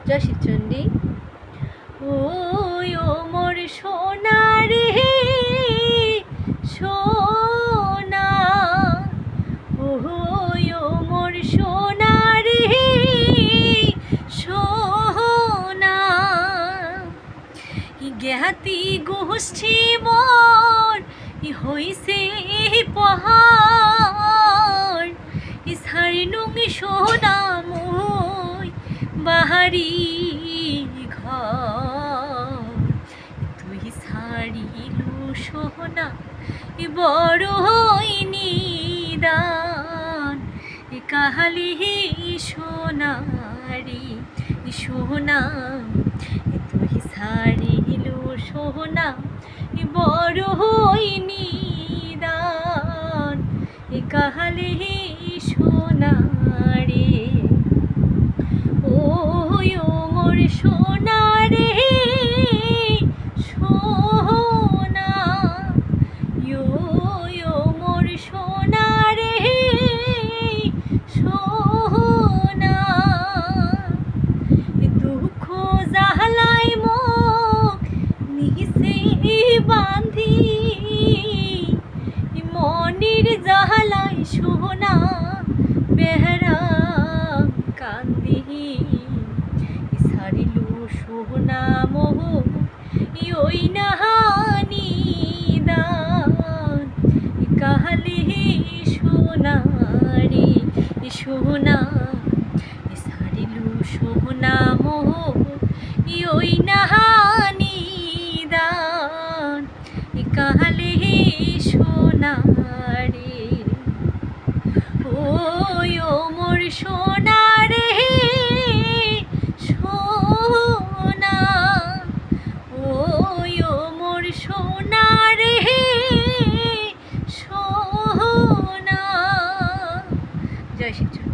জয় শিবচণ্ডী। ওই ও মোর সোনা রে সোনা, ওই ও মোর সোনা রে সোনা, জ্ঞাতি গোষ্ঠী মোর হইছে পাহাড়, সারি নুঙ্গি সোনা মই বাহারি ঘর, তুই সারিলু সোনা বড় নিদান, কাহালি সোনা রে সোনা, তুই সারিলু সোনা বড় নিদান, কাহালি সোনা রে। ওই ও মোর সোনা রে সোনা, ওই ও মোর সোনা রে সোনা, দুঃখ জ্বালাই মুখ নিছে বাঁধি, মনির জ্বালাই সোনা বেহরা কান্দি, সারিলু সোনা মোহ ওই নাহানি দান, কাহালি সোনা রে সোনা, সারিলু সোনা মোহ ওই নাহানি দান, কাহালি সোনা রে। ওই ও মোর সোনা রে সোনা, ওই ও মোর সোনা রে সোনা। জয় শিবচণ্ডী।